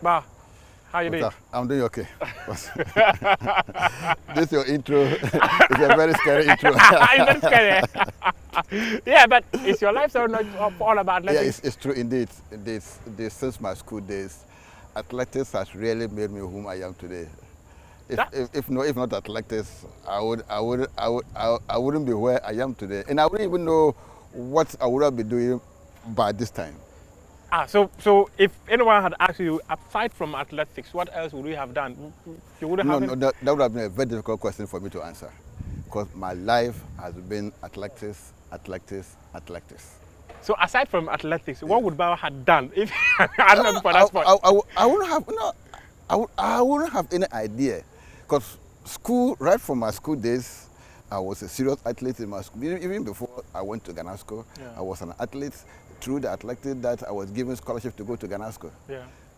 Bah, how you doing? I'm doing okay. This your intro. It's a very scary intro. It's very scary. Yeah, but is your life so not all about athletics? Yeah, it's true indeed. Since my school days, athletics has really made me whom I am today. If not athletics, I wouldn't be where I am today, and I wouldn't even know what I would have been doing by this time. So if anyone had asked you, aside from athletics, what else would you have done? You wouldn't have. No, that would have been a very difficult question for me to answer, because my life has been athletics. So aside from athletics, what would Bawah have done if I don't know for that sport? I wouldn't have any idea, because right from my school days, I was a serious athlete in my school. Even before I went to Ghana school, I was an athlete. Through the athletics that I was given scholarship to go to Ghana school.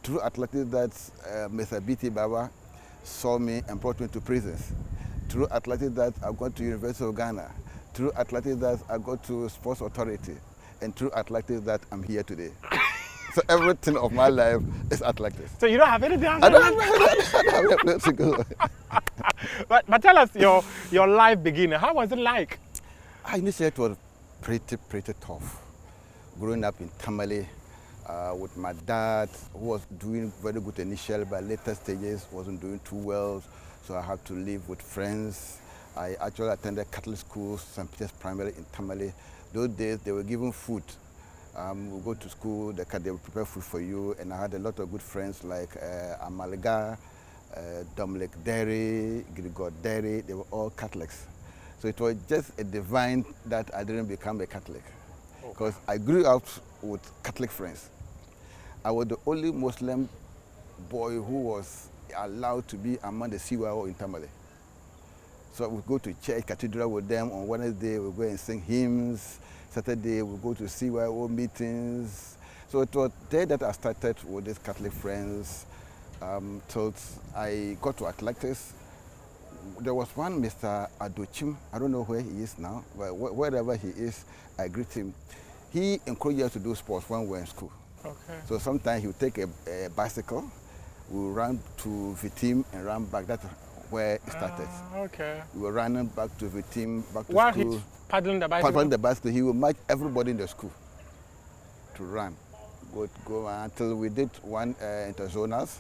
Through athletics that Mr. B.T. Bawah saw me and brought me to prisons. Through athletics that I got to University of Ghana. Through athletics that I got to Sports Authority. And through athletics that I'm here today. So everything of my life is athletics. So you don't have anything else? I don't have a place to go. But tell us your life beginning. How was it like? Initially it was pretty tough. Growing up in Tamale with my dad, who was doing very good initially, but later stages wasn't doing too well, so I had to live with friends. I actually attended Catholic school, St. Peter's Primary in Tamale. Those days they were giving food. We go to school, they would prepare food for you, and I had a lot of good friends like Amaliga, Dominic Derry, Grigor Derry. They were all Catholics. So it was just a divine that I didn't become a Catholic. Because I grew up with Catholic friends. I was the only Muslim boy who was allowed to be among the CYO in Tamale. So I would go to church, cathedral with them. On Wednesday, we go and sing hymns. Saturday, we go to CYO meetings. So it was there that I started with these Catholic friends till I got to athletics. There was one Mr. Adochim, I don't know where he is now, but wherever he is, I greet him. He encouraged us to do sports when we were in school. Okay. So sometimes he would take a bicycle, we would run to Vitim and run back. That's where it started. Okay. We were running back to Vitim, back to While school. He's paddling the bicycle? Paddling the bicycle, he would march everybody in the school to run. Go until we did one interzonals,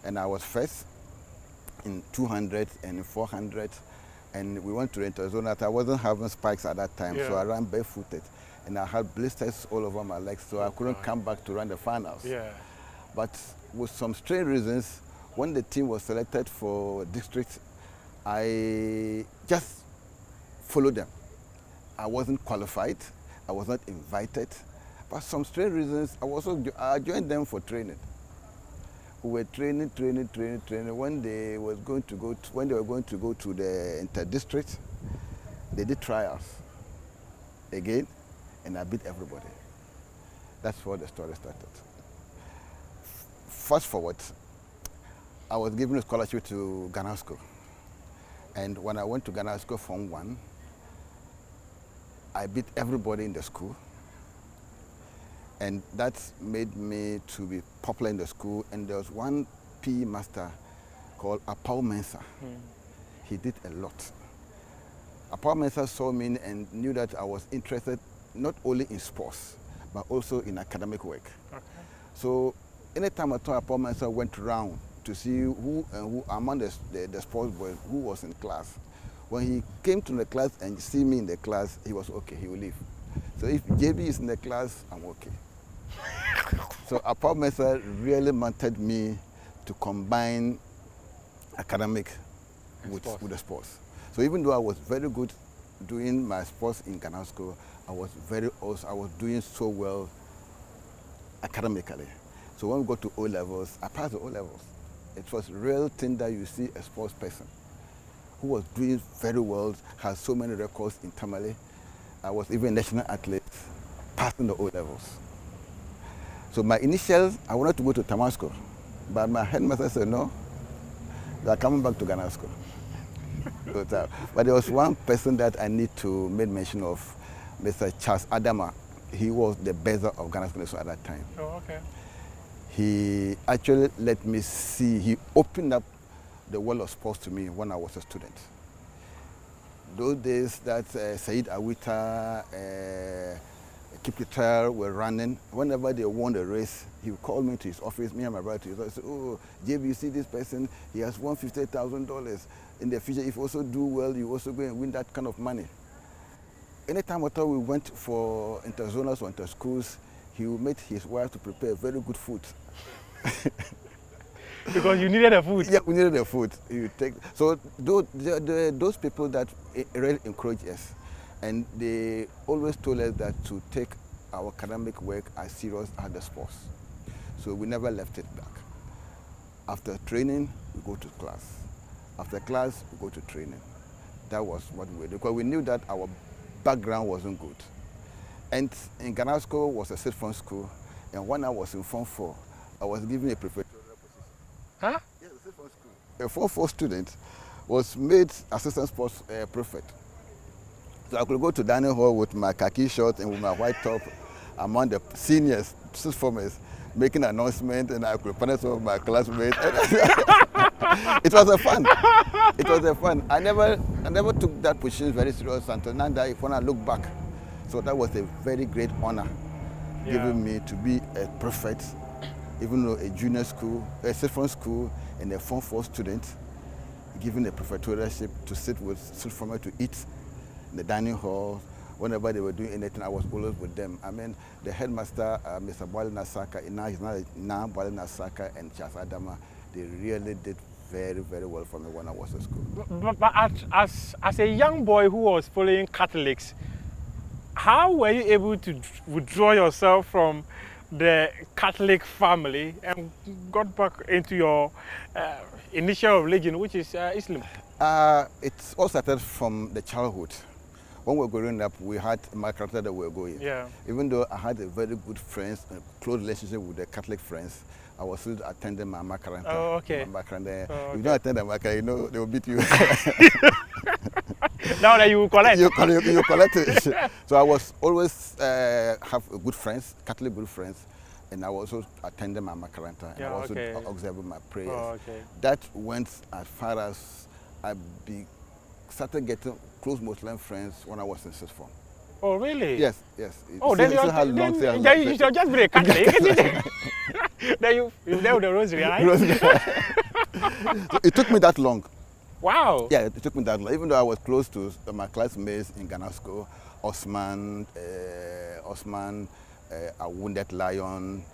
and I was first in 200 and 400, and we went to the interzonal. I wasn't having spikes at that time, so I ran barefooted, and I had blisters all over my legs, so I couldn't come back to run the finals. But with some strange reasons, when the team was selected for district, I just followed them. I wasn't qualified, I was not invited, but some strange reasons, I joined them for training. We were training. When they were going to go to the inter-district, they did trials again, and I beat everybody. That's where the story started. Fast forward, I was given a scholarship to Ghana school, and when I went to Ghana school Form 1, I beat everybody in the school. And that made me to be popular in the school. And there was one PE master called Apau Mensah. He did a lot. Apau Mensah saw me and knew that I was interested not only in sports, but also in academic work. So anytime I thought Apau Mensah went around to see who among the sports boys who was in class. When he came to the class and see me in the class, he was okay, he will leave. So if JB is in the class, I'm okay. So Apau Mensah really wanted me to combine academic with the sports. So even though I was very good doing my sports in Ghana school, I was doing so well academically. So when we got to O levels, I passed the O levels. It was a real thing that you see a sports person who was doing very well, has so many records in Tamale. I was even a national athlete, passing the O levels. So my initials, I wanted to go to Tamasco, but my headmaster said no, they are coming back to Ghana school. But there was one person that I need to make mention of, Mr. Charles Adama. He was the best of Ghana school at that time. he actually let me see, he opened up the world of sports to me when I was a student. Those days that Said Awita, Kipketer were running, whenever they won a race, he would call me to his office, me and my brother to his office, oh, JB, you see this person, he has won $50,000. In the future, if you also do well, you also go and win that kind of money. Anytime after we went for interzonals or inter-schools, he would make his wife to prepare very good food. Because you needed the food. Yeah, we needed the food. You take, so those people that really encourage us, and they always told us that to take our academic work as serious as the sports. So we never left it back. After training, we go to class. After class, we go to training. That was what we did, because we knew that our background wasn't good. And in Ghana school was a sixth form school, and when I was in Form 4, I was given a prefectorial position. Huh? Yes, a sixth form school. A Form 4 student was made assistant sports prefect. So I could go to dining hall with my khaki shorts and with my white top among the seniors, sixth formers, making announcements, and I could punish some of my classmates. It was a fun. It was a fun. I never took that position very serious until now that when I look back. So that was a very great honor given me to be a prefect, even though a junior school, a sixth form school, and a Form 4 student, given a prefectorialship to sit with sixth formers to eat in the dining hall. Whenever they were doing anything, I was always with them. I mean, the headmaster, Mr. Bwale Nasaka, he's now Bwale Nasaka and Charles Adama, they really did very, very well for me when I was at school. But as a young boy who was following Catholics, how were you able to withdraw yourself from the Catholic family and got back into your initial religion, which is Islam? It all started from the childhood. When we were growing up, we had my character that we were going. Yeah. Even though I had a very good friends, a close relationship with the Catholic friends, I was still attending my makaranta. Oh, okay. My makaranta. Oh, okay. If you don't attend the makaranta, you know, they will beat you. Now that you collect. You collect it. So I was always have good friends, Catholic good friends, and I was also attending my makaranta. And I was also observing my prayers. Oh, okay. That went as far as I started getting close Muslim friends when I was in sixth form. Oh, really? Yes, yes. Oh, then you should just be a Catholic. Then you there with the rosary, right? So it took me that long. Wow. Yeah, it took me that long. Even though I was close to my classmates in Ghana school, Osman, a Wounded Lion,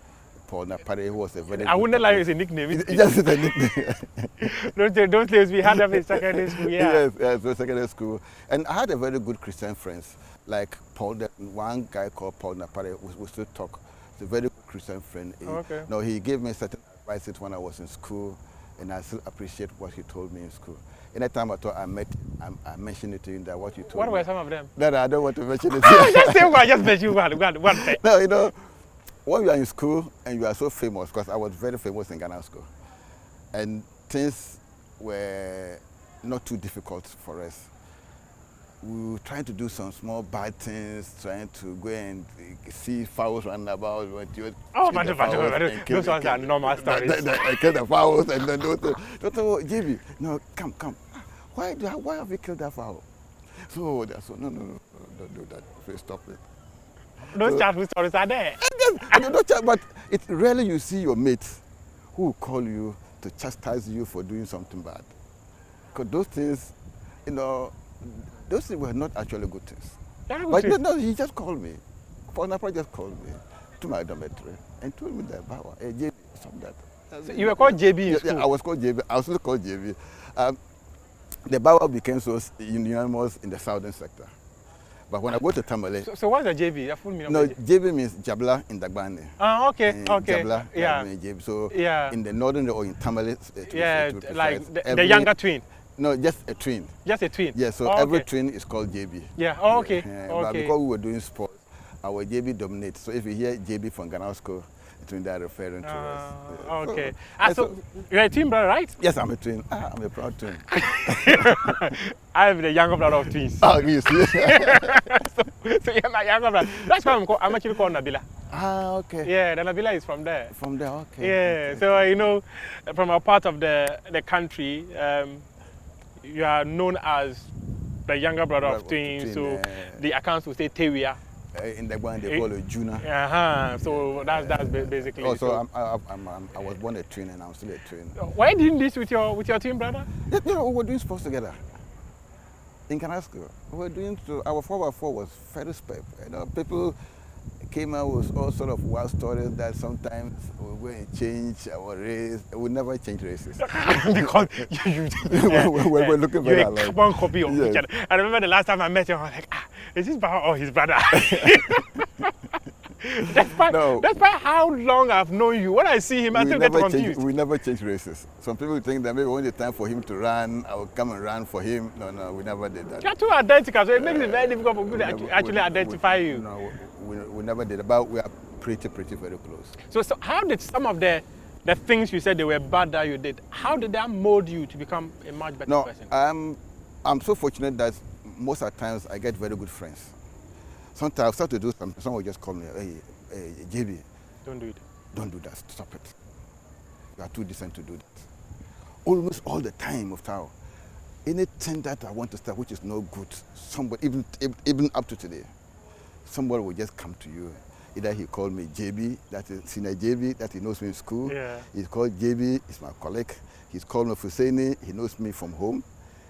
Paul Napare, who was a very I Wounded Lion is a nickname. It's just a nickname. those days we had them in secondary school, yeah. Yes, secondary school. And I had a very good Christian friends, like Paul, one guy called Paul Napare, we still talk. He's a very good Christian friend. Okay. No, he gave me certain advices when I was in school, and I still appreciate what he told me in school. Anytime I thought I met, I mentioned it to him that what you told me. What were some of them? No, I don't want to mention it. Just say one, just mention one thing. No, you know, when you are in school and you are so famous, because I was very famous in Ghana school, and things were not too difficult for us. We were trying to do some small bad things, trying to go and see fowls running about. Oh, but those ones are normal stories. I killed the fowls and then those JB, no, come. Why have you killed that fowl? So they said, no, don't do that. Please stop it. Those childhood stories are there. But it's rarely you see your mates who will call you to chastise you for doing something bad. Because those things, you know, those things were not actually good things. But no, he just called me. Paul Napa just called me to my dormitory and told me that, Bawah, JB, something like that. So you were called JB in school? Yeah, I was called JB. I was still called JB. The Bawah became so unanimous in the southern sector. But when I go to Tamale... So what's the JB? The full meaning no, of JB means Jabla in Dagbani. Oh, okay, okay. Jabla, yeah. JB. So yeah. In the northern or in Tamale... yeah, like the younger twin. No, just a twin. Just a twin? Yeah, so every twin is called JB. Yeah, oh, okay. But because we were doing sports, our JB dominates. So if you hear JB from Ghana school, twin they are referring to us. Okay. So, So you're a twin brother, right? yes, I'm a twin. I'm a proud twin. I'm the younger brother of twins. Oh, you see? So you're my younger brother. That's why I'm actually called Nabila. Okay. Yeah, the Nabila is from there. From there, okay. Yeah, Okay. so you know, from a part of the country, you are known as the younger brother of twins. So the accounts will say Tewia. In the one they call it Juna. So that's basically. Oh, so I was born a twin and I'm still a twin. Why didn't this with your twin brother? Yeah, we were doing sports together. In Canasco, we were doing our 4x4 was very special. You know, people came out with all sort of wild stories that sometimes we were going to change our race. We never change races. Because we're looking for you're that. a carbon copy of each other. I remember the last time I met him, I was like, is this Bawah or his brother? Despite how long I've known you, when I see him, I still get confused. We never change races. Some people think that maybe when it's time for him to run, I will come and run for him. No, we never did that. You're too identical, so it makes it very difficult for people to actually identify you. No, we never did, but we are pretty very close. So how did some of the things you said they were bad that you did, how did that mold you to become a much better person? I'm so fortunate that most of the times I get very good friends. Sometimes I start to do something, someone will just call me, hey, JB. Don't do it. Don't do that, stop it. You are too decent to do that. Almost all the time of time, anything that I want to start which is no good, somebody, even up to today, somebody will just come to you. Either he called me JB, that is senior JB, that he knows me in school. Yeah. He's called JB, he's my colleague. He's called me Fuseini, he knows me from home.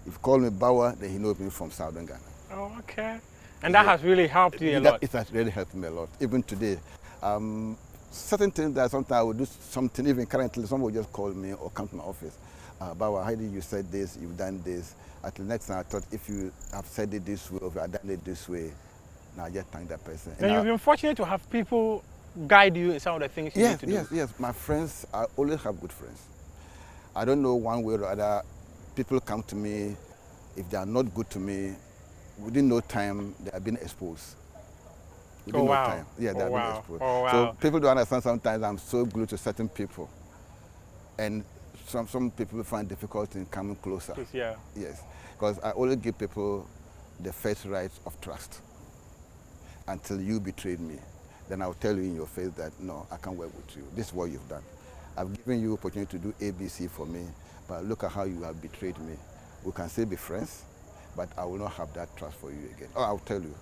If he called me Bawah, then he knows me from Southern Ghana. Oh, okay. And that has really helped you a lot. It has really helped me a lot, even today. Certain things that sometimes I will do something, even currently, someone will just call me or come to my office. Bawah, how did you said this, you've done this. At the next time I thought if you have said it this way or if you have done it this way, now I just thank that person. And you've been fortunate to have people guide you in some of the things you need to do. Yes. My friends, I always have good friends. I don't know one way or other, people come to me, if they are not good to me, within no time, they have been exposed. Within no time. Yeah, they have been exposed. So people don't understand sometimes I'm so glued to certain people. And some people find difficult in coming closer. Yeah. Yes. Because I always give people the first right of trust. Until you betrayed me, then I'll tell you in your face that, no, I can't work with you. This is what you've done. I've given you opportunity to do ABC for me, but look at how you have betrayed me. We can still be friends, but I will not have that trust for you again. Oh, I'll tell you.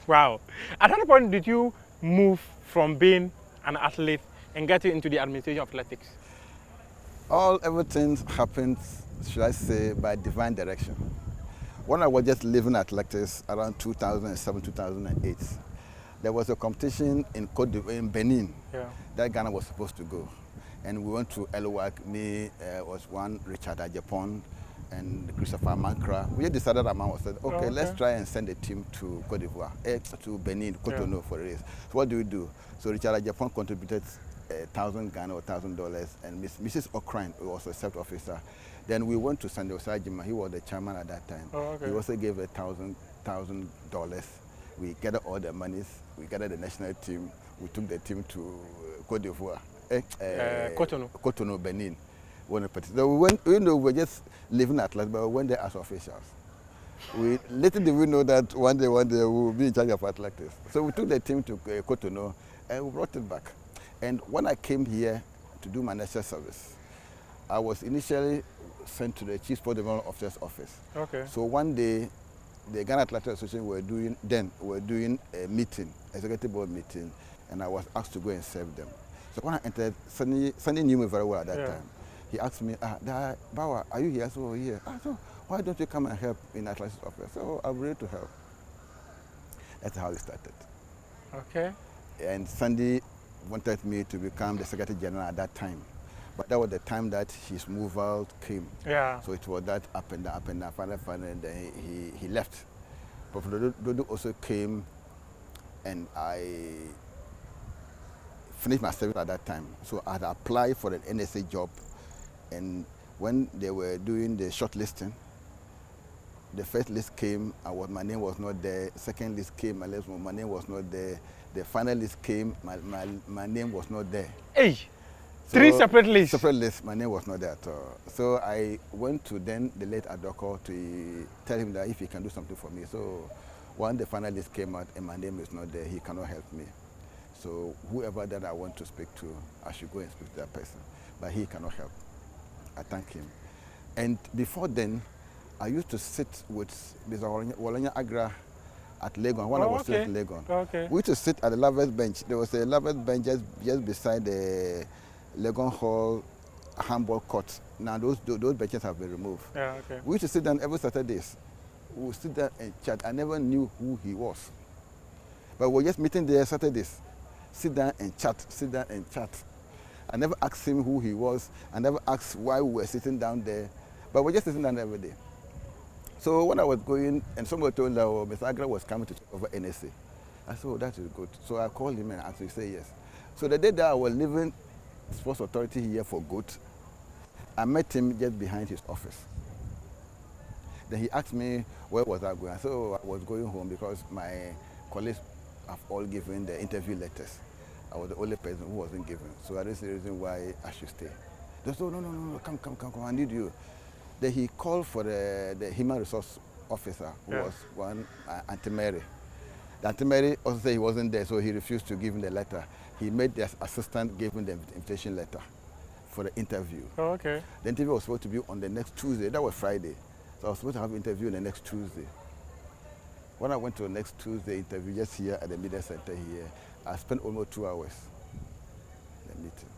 Wow. At what point did you move from being an athlete and get into the administration of athletics? Everything happened, should I say, by divine direction. When I was just living at athletics around 2007, 2008, there was a competition in Benin that Ghana was supposed to go. And we went to Elwak, was one, Richard Ajapon, and Christopher Mankra. We decided said, okay, let's try and send a team to Cote d'Ivoire, to Benin, Cotonou for a race. So what do we do? So Richard Ajapon contributed 1,000 Ghana or $1,000, and Mrs. O'Krine, who was a safety officer. Then we went to Sandy Osajima. He was the chairman at that time. He also gave $1,000. We gathered all the monies. We gathered the national team. We took the team to Cote d'Ivoire, Cotonou, Benin. So we went. We were just living at Atlas, but we went there as officials. Little did we know that one day we will be in charge of athletics. So we took the team to Cotonou and we brought it back. And when I came here to do my national service, I was initially sent to the Chief Sport Development Officer's office. Okay. So one day, the Ghana Athletics Association were doing a meeting, executive board meeting, and I was asked to go and serve them. So when I entered, Sunny knew me very well at that time. He asked me, Bawah, are you here? So here. So why don't you come and help in athletics office? So I'm ready to help. That's how it started. Okay. And Sandy wanted me to become the Secretary General at that time. But that was the time that his move out came. Yeah. So it was that up and down, finally, and then he left. Professor Dodo also came, and I finished my service at that time. So I had applied for an NSA job, and when they were doing the shortlisting, The first list came, my name was not there. Second list came, my name was not there. The final list came, my name was not there. Hey, So, 3 separate lists. Separate lists, my name was not there at all. So I went to then the late Adoko to tell him that if he can do something for me. So when the final list came out and my name is not there, he cannot help me. So whoever that I want to speak to, I should go and speak to that person. But he cannot help. I thank him. And before then, I used to sit with Mr. Walanya Agra at Legon when I was still at Legon. Okay. We used to sit at the lovers bench. There was a lovers bench just beside the Legon Hall handball court. Now those benches have been removed. Yeah, okay. We used to sit down every Saturdays. We would sit there and chat. I never knew who he was. But we were just meeting there Saturdays. Sit down and chat, sit down and chat. I never asked him who he was. I never asked why we were sitting down there. But we were just sitting down every day. So when I was going, and somebody told me that Mr. Agra was coming to take over NSA. I said, oh, that is good. So I called him and asked him, he said yes. So the day that I was leaving Sports Authority here for good, I met him just behind his office. Then he asked me, where was I going? I said, oh, I was going home because my colleagues have all given the interview letters. I was the only person who wasn't given. So that is the reason why I should stay. They said, oh, no, come, I need you. Then he called for the human resource officer, who was one, Auntie Mary. The Auntie Mary also said he wasn't there, so he refused to give him the letter. He made the assistant give him the invitation letter for the interview. Oh, okay. The interview was supposed to be on the next Tuesday. That was Friday. So I was supposed to have an interview on the next Tuesday. When I went to the next Tuesday interview, just here at the media center here, I spent almost 2 hours in the meeting.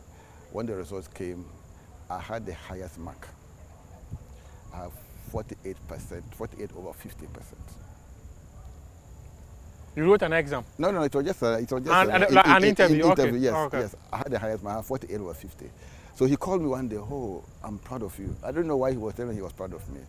When the results came, I had the highest mark. I have 48%, 48 over 50%. You wrote an exam? No, it was just an interview. Okay. Yes, okay. Yes. I had the highest mark, 48 over 50. So he called me one day, oh, I'm proud of you. I don't know why he was telling me he was proud of me.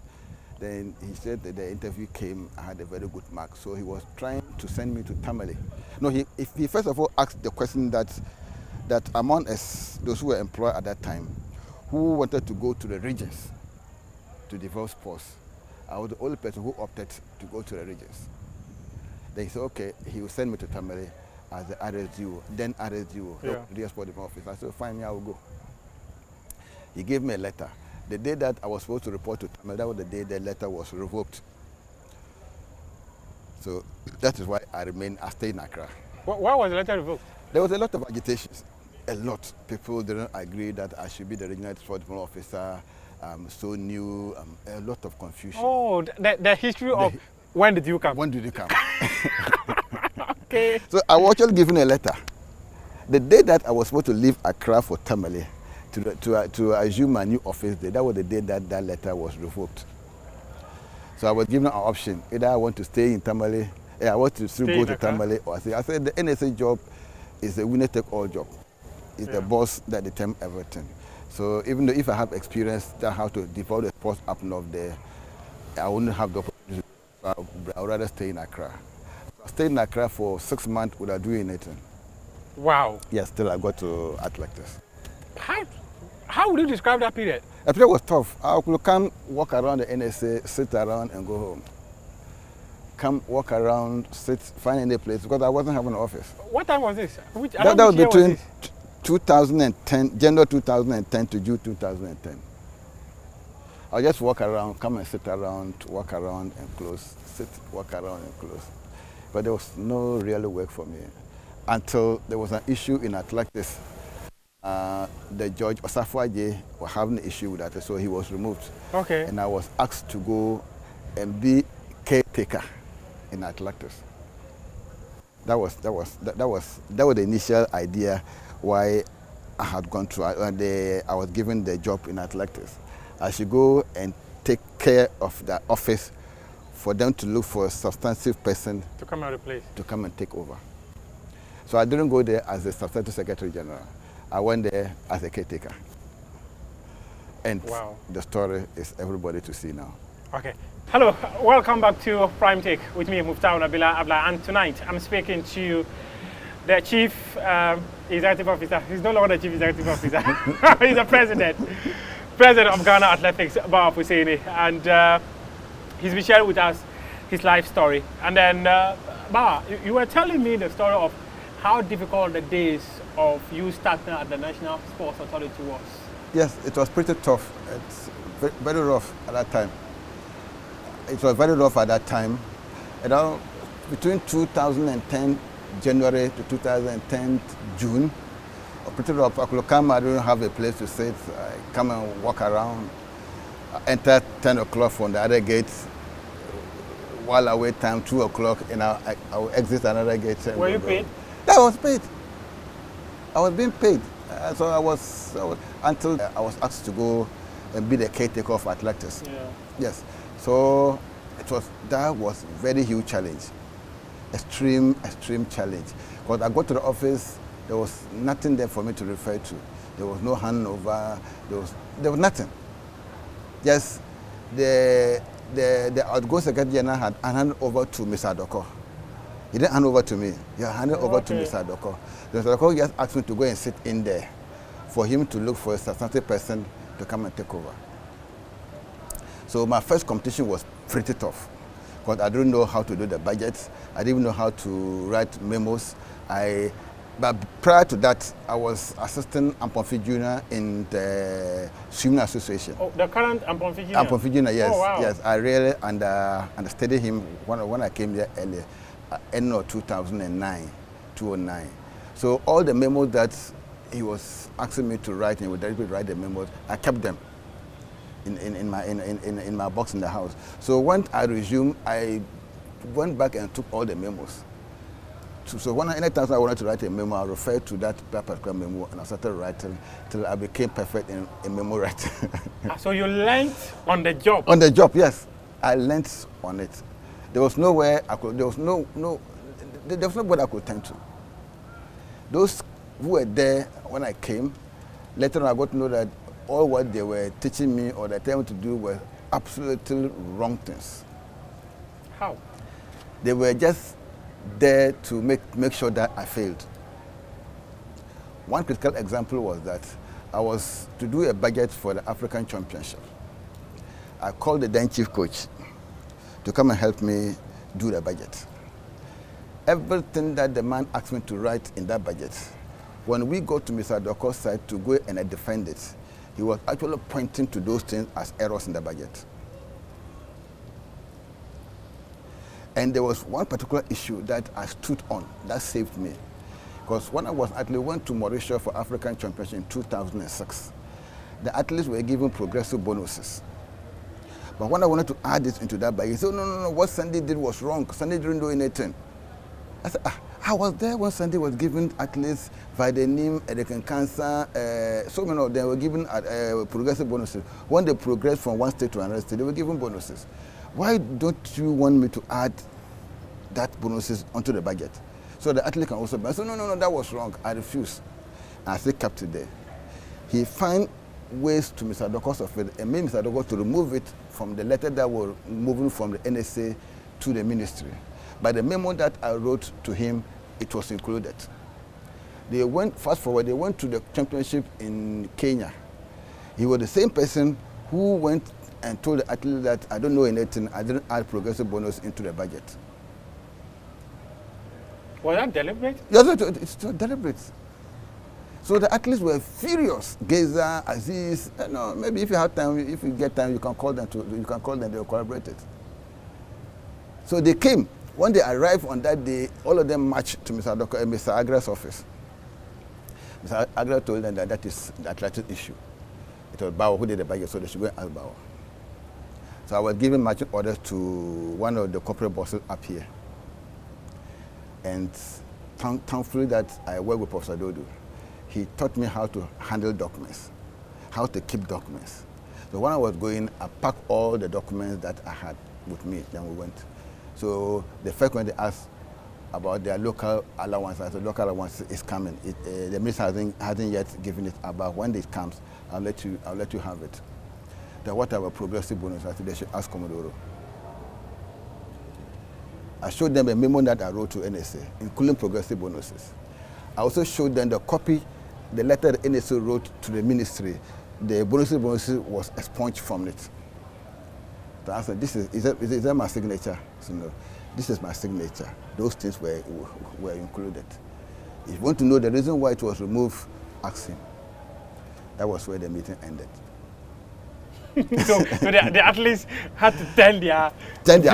Then he said that the interview came, I had a very good mark. So he was trying to send me to Tamale. No, he first of all asked the question that among us, those who were employed at that time, who wanted to go to the regions to develop sports. I was the only person who opted to go to the regions. Then he said, okay, he will send me to Tamale as the RSDO, then RSDO, the Sport Development Office. I said, fine, I will go. He gave me a letter. The day that I was supposed to report to Tamale, that was the day the letter was revoked. So that is why I stayed in Accra. Why was the letter revoked? There was a lot of agitations. A lot. People didn't agree that I should be the regional sport development officer. So new, a lot of confusion. Oh, the history of when did you come? When did you come? Okay. So I was actually given a letter. The day that I was supposed to leave Accra for Tamale to assume my new office day, that was the day that letter was revoked. So I was given an option. Either I want to stay in Tamale, I want to still go to Tamale, or I said the NSA job is a winner-take-all job. It's the boss that determines everything. So even though if I have experience that how to develop the sports up north there, I wouldn't have the opportunity. I would rather stay in Accra. I stayed in Accra for 6 months without doing anything. Wow. Yes, still I got to athletics. How would you describe that period? The period was tough. I could come walk around the NSA, sit around and go home. Come walk around, sit, find any place because I wasn't having an office. What time was this? That was between 2010, January 2010 to June 2010. I'll just walk around, come and sit around, walk around and close, sit, walk around and close. But there was no real work for me until there was an issue in athletics. The judge, Osafuaje, was having an issue with that, so he was removed. Okay. And I was asked to go and be caretaker in athletics. That was the initial idea why I had gone through. I was given the job in athletics. I should go and take care of the office for them to look for a substantive person to come out of place, to come and take over. So I didn't go there as the substantive secretary general. I went there as a caretaker. And the story is everybody to see now. Okay. Hello, welcome back to Prime Take with me, Muftau Nabila Abla, and tonight I'm speaking to the Chief Executive Officer. He's no longer the Chief Executive Officer. He's the President of Ghana Athletics, Bawah Fuseini. And he's been sharing with us his life story. And then, Bawah, you were telling me the story of how difficult the days of you starting at the National Sports Authority was. Yes, it was pretty tough. It's very rough at that time. It was very rough at that time. Between 2010 January to 2010 June, pretty rough. I could come, I didn't have a place to sit. I come and walk around. I enter 10 o'clock from the other gate. While I wait time, 2 o'clock, and I will exit another gate. Were you paid? I was paid. I was being paid. So I was until I was asked to go and be the caretaker of athletics. Yeah. Yes. So that was very huge challenge. Extreme challenge. Because I got to the office, there was nothing there for me to refer to. There was no handover. There was nothing. Just the outgoing secretary general had handed over to Mr. Adoko. He didn't hand over to me. He handed over to Mr. Adoko. Mr. Adoko just asked me to go and sit in there for him to look for a substantive person to come and take over. So my first competition was pretty tough because I didn't know how to do the budgets. I didn't know how to write memos. But prior to that, I was assistant Ampomfi Junior in the swimming association. Oh, the current Ampomfi Junior? Ampomfi Junior, yes. Oh, wow. Yes, I really understudied him when I came there earlier, end of 2009. So all the memos that he was asking me to write, and he would directly write the memos, I kept them in my box in the house. So when I resumed, I went back and took all the memos. So anytime I wanted to write a memo, I referred to that particular memo, and I started writing till I became perfect in memo writing. So you learned on the job? On the job, yes. I learned on it. There was nowhere I could. There was nobody I could turn to. Those who were there when I came, later on I got to know that all what they were teaching me or they telling me to do were absolutely wrong things. How? They were just there to make sure that I failed. One critical example was that I was to do a budget for the African Championship. I called the then chief coach to come and help me do the budget. Everything that the man asked me to write in that budget, when we go to Mr. Doko's side to go and defend it, he was actually pointing to those things as errors in the budget. And there was one particular issue that I stood on that saved me. Because when I went to Mauritius for African Championship in 2006, the athletes were given progressive bonuses. But when I wanted to add this into that budget, he said, no, what Sandy did was wrong. Sandy didn't do anything. I said, I was there when Sandy was given athletes vitamin, American cancer, so many of them were given progressive bonuses. When they progressed from one state to another state, they were given bonuses. Why don't you want me to add that bonuses onto the budget? So the athlete can also buy. So no, that was wrong. I refused. And I still kept it there. He found ways to Mr. Doko's office and made Mr. Doko to remove it from the letter that were moving from the NSA to the ministry. By the memo that I wrote to him, it was included. They went, fast forward, they went to the championship in Kenya. He was the same person who went and told the athlete that I don't know anything, I didn't add progressive bonus into the budget. Was that deliberate? Yes, it's deliberate. So the athletes were furious. Geza, Aziz, maybe if you have time, if you get time, you can call them, they will corroborate it. So they came. When they arrived on that day, all of them marched to Mr. Agra's office. Mr. Agra told them that is the athletic issue. It was Bawah who did the budget, so they should go and ask Bawah. So I was giving marching orders to one of the corporate bosses up here. And thankfully that I work with Professor Dodo. He taught me how to handle documents, how to keep documents. So when I was going, I packed all the documents that I had with me, then we went. So the first one they asked about their local allowance, I said local allowance is coming. The minister hasn't yet given it, but when it comes, I'll let you have it. Then what about progressive bonus? I said they should ask Commodore. I showed them a memo that I wrote to NSA, including progressive bonuses. I also showed them the copy, the letter the NSA wrote to the ministry. The bonuses was expunged from it. to ask them, is that my signature? So, no, this is my signature. Those things were included. If you want to know the reason why it was removed, ask him. That was where the meeting ended. so the athletes had to turn their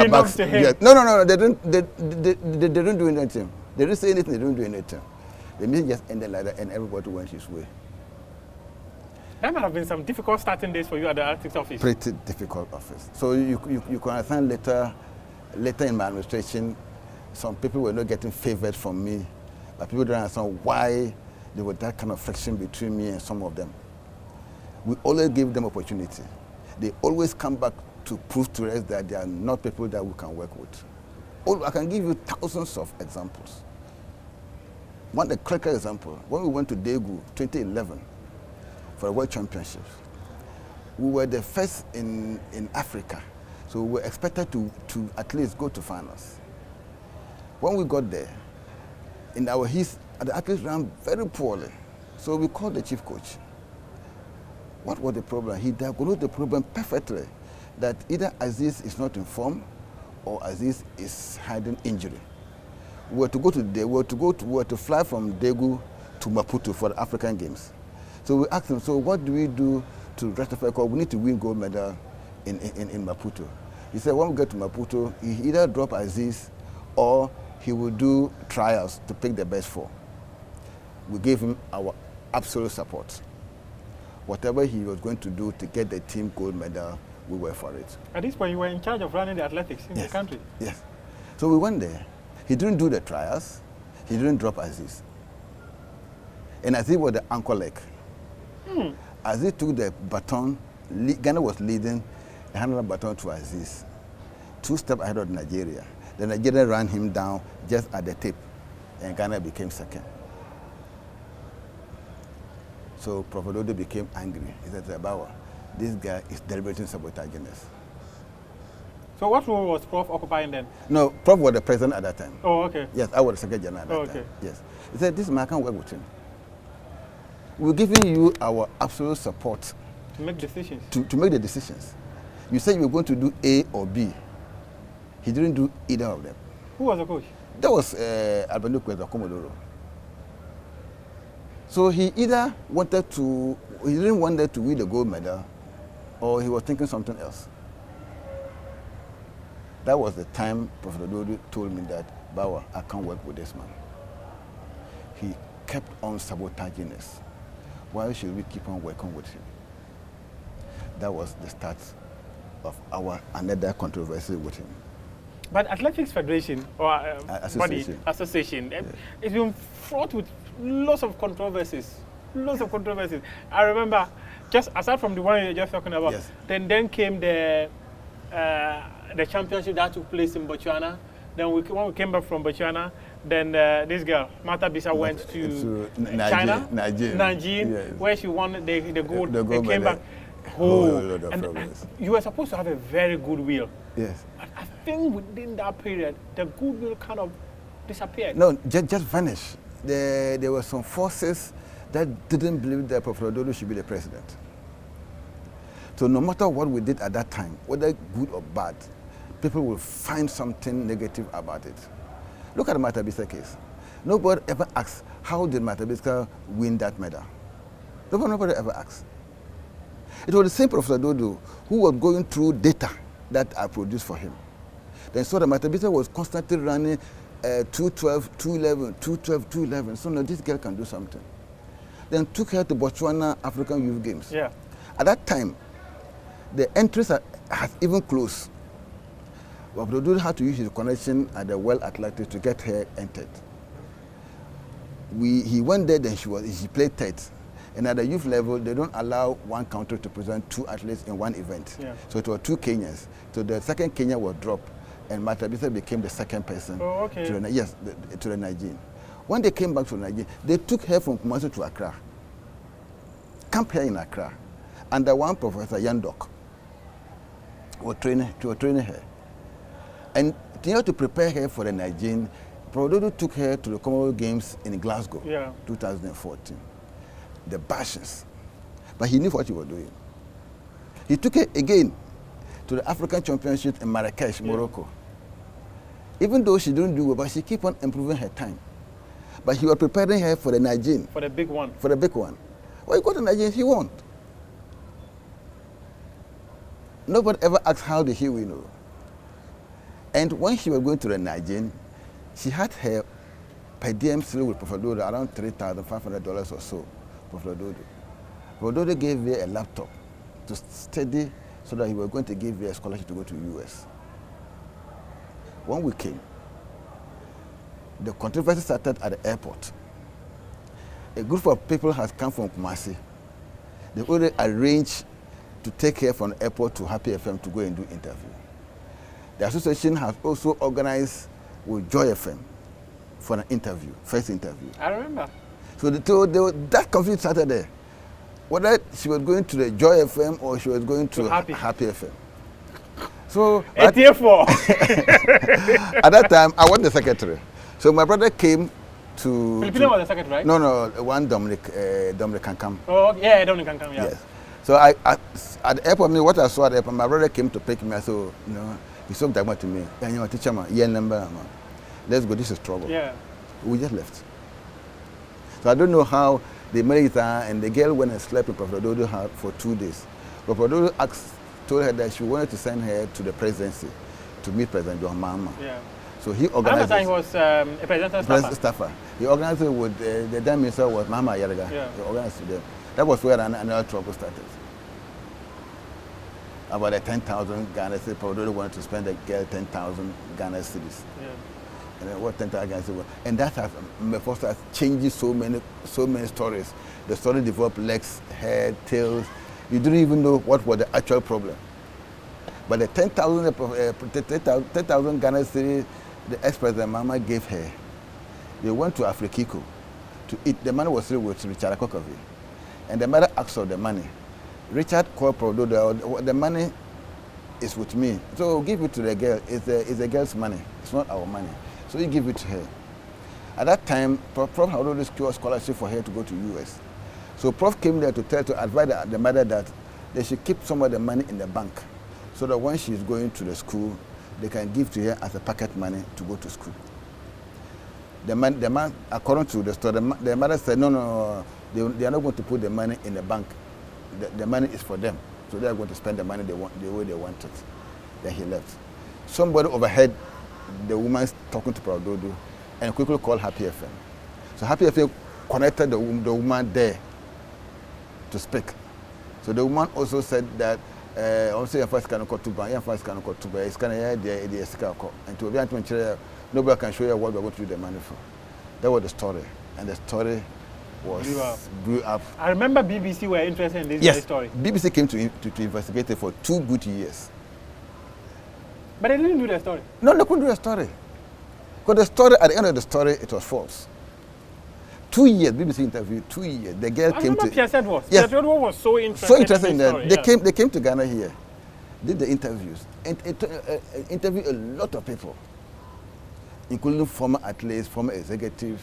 backs to him. Yes. No. They didn't do anything. They didn't say anything. They didn't do anything. The meeting just ended like that, and everybody went his way. That might have been some difficult starting days for you at the athletics office. Pretty difficult office. So you can understand later in my administration, some people were not getting favored from me, but people don't understand why there was that kind of friction between me and some of them. We always give them opportunity. They always come back to prove to us that they are not people that we can work with. I can give you thousands of examples. One critical example, when we went to Daegu 2011 for the World Championships, we were the first in Africa, so we were expected to at least go to finals. When we got there, in our the athletes ran very poorly, so we called the chief coach. What was the problem? He diagnosed the problem perfectly, that either Aziz is not informed or Aziz is hiding injury. We were to fly from Daegu to Maputo for the African Games. So we asked him, so what do we do to rectify? Because we need to win gold medal in Maputo. He said, when we get to Maputo, he either drop Aziz or he will do trials to pick the best four. We gave him our absolute support. Whatever he was going to do to get the team gold medal, we were for it. At this point, you were in charge of running the athletics in the country. Yes. So we went there. He didn't do the trials. He didn't drop Aziz. And Aziz was the anchor leg. Aziz took the baton. Ghana was leading, and handed the baton to Aziz. 2 steps ahead of Nigeria. The Nigerian ran him down just at the tip, and Ghana became second. So Prophet Dodo became angry. He said, Bawah, this guy is deliberately sabotaging us. So what role was Prof occupying then? No, Prof was the president at that time. Oh, okay. Yes, I was the secretary general at that time. Yes. He said, this man, I can't work with him. We're giving you our absolute support. To make decisions. To make the decisions. You said you were going to do A or B. He didn't do either of them. Who was the coach? That was Albano Kweza Komodoro. So he either he didn't want them to win the gold medal, or he was thinking something else. That was the time Professor Dodo told me that, Bawah, I can't work with this man. He kept on sabotaging us. Why should we keep on working with him? That was the start of another controversy with him. But Athletics Federation, or association, yeah. It's been fraught with lots of controversies. Lots of controversies. I remember, just aside from the one you're just talking about, yes. then came the championship that took place in Botswana. Then when we came back from Botswana, then this girl, Martha Bisa, went to China, Nanjing, yes. Where she won the gold. The gold came back. And you were supposed to have a very good will. Yes. But I think within that period, the goodwill kind of disappeared. No, just vanished. There were some forces that didn't believe that Professor Dodo should be the president. So no matter what we did at that time, whether good or bad, people will find something negative about it. Look at the Matabisa case. Nobody ever asked, how did Matabisa win that medal? Nobody ever asked. It was the same Professor Dodo who was going through data that I produced for him. Then saw that Matabisa was constantly running 212, 211, 212, 211. So now this girl can do something. Then took her to Botswana African Youth Games. Yeah. At that time, the entries has even closed. But Dodo had to use his connection at the World Athletics to get her entered. He went there, then she played third. And at the youth level, they don't allow one country to present 2 athletes in one event. Yeah. So it was 2 Kenyans. So the second Kenya was dropped, and Matabisa became the second person to the Nigerian. When they came back to Nigeria, they took her from Kumasi to Accra, camped her in Accra, under one Professor Yandok was training her. And in order to prepare her for the Nigerian, Prododo took her to the Commonwealth Games in Glasgow, 2014. The bashings. But he knew what he was doing. He took her again to the African Championship in Marrakesh, Morocco. Even though she didn't do well, but she kept on improving her time. But he was preparing her for the Nigerian. For the big one. For the big one. When he got to Nigerian, he won. Nobody ever asked how did he win. And when she was going to the Nigerian, she had her per diem still with Professor Dodo around $3,500 or so. Professor Dodo. Professor Dodo gave her a laptop to study so that he was going to give her a scholarship to go to the US. When we came, the controversy started at the airport. A group of people has come from Kumasi. They already arranged to take her from the airport to Happy FM to go and do interview. The association has also organized with Joy FM for an interview, first interview. I remember. So that confusion started there. Whether she was going to the Joy FM or she was going to Happy FM. So at that time, I was the secretary. So my brother came to... Filipino was the secretary, right? No, one Dominic Kankam. Oh, yeah, Dominic Kankam, yeah. Yes. So at the airport, what I saw at the airport, my brother came to pick me. I said, he spoke that to me. Teacher, let's go, this is trouble. Yeah. We just left. So I don't know how they married her, and the girl went and slept with Professor Dodo for 2 days. Professor Dodo told her that she wanted to send her to the presidency to meet President John Mahama. Yeah. So he organized. At that time he was a presidential staffer. He organized it with the then minister was Mahama Yaraga. Yeah. He organized with them. That was where another trouble started. About the 10,000 Ghana cedis. Professor Dodo wanted to spend the girl 10,000 Ghana cedis. Yeah. And then what 10,000 Ghana cedis? And that has changed so many stories. The story developed legs, head, tails. You didn't even know what was the actual problem. But the 10,000 Ghana cedis the ex-president Mama gave her, they went to Afrikiko to eat. The money was still with Richard Akokovi. And the mother asked for the money. Richard called Prodo, the money is with me. So give it to the girl. It's the girl's money. It's not our money. So you give it to her. At that time, Prof had already secured scholarship for her to go to US. So Prof came there to advise the mother that they should keep some of the money in the bank so that when she's going to the school, they can give to her as a pocket money to go to school. The man, according to the story, the mother said, no, they are not going to put the money in the bank. The money is for them. So they are going to spend the money the way they want it. Then he left. Somebody overheard the woman talking to Prof Dodo and quickly called Happy FM. So Happy FM connected the woman there to speak. So the woman also said that also your first cannot go to buy, your first cannot go to buy. It's kind of the scar, and to be able to nobody can show you what we're going to use the money for. That was the story, and the story blew up. I remember BBC were interested in this story. BBC came to investigate it for 2 good years. But they didn't do the story. No, they couldn't do the story. Because the story, at the end of the story, it was false. 2 years, BBC interviewed, 2 years. The girl came to... Pierre said was. Yes. Pierre was so interested. So interested in that. Story, they came to Ghana here, did the interviews, and interviewed a lot of people, including former athletes, former executives.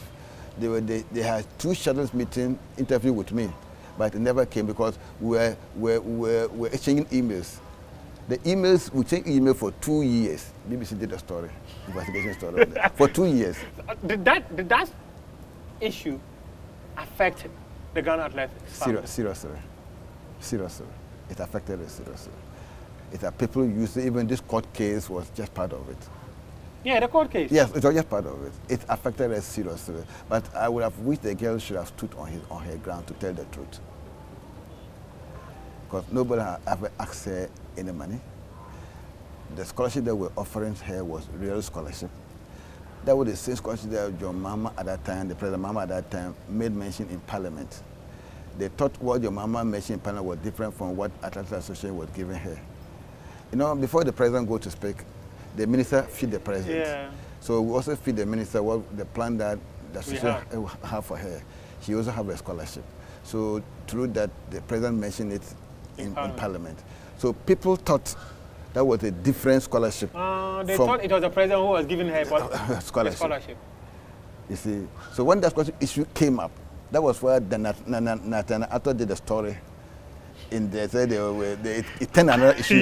They had 2 shadows meeting interview with me, but it never came because we were exchanging emails. The emails, we changed email for 2 years. BBC did a story, investigation story on that, for 2 years. Did that issue affect the Ghana athletics? Seriously. It affected us seriously. People used it, even this court case was just part of it. Yeah, the court case. Yes, it was just part of it. It affected us seriously. But I would have wished the girl should have stood on her ground to tell the truth. Because nobody had ever asked her any money. The scholarship that we're offering her was real scholarship. That was the same scholarship that John Mahama at that time, the President Mahama at that time, made mention in Parliament. They thought what John Mahama mentioned in Parliament was different from what Athletics Association was giving her. Before the President goes to speak, the minister feed the President. Yeah. So we also feed the minister what the plan that the association have for her. She also have a scholarship. So through that, the President mentioned it in Parliament. So people thought that was a different scholarship. They thought it was the President who was giving her a scholarship. You see, so when that scholarship issue came up, that was where Nathan Ato did the story. It turned another issue.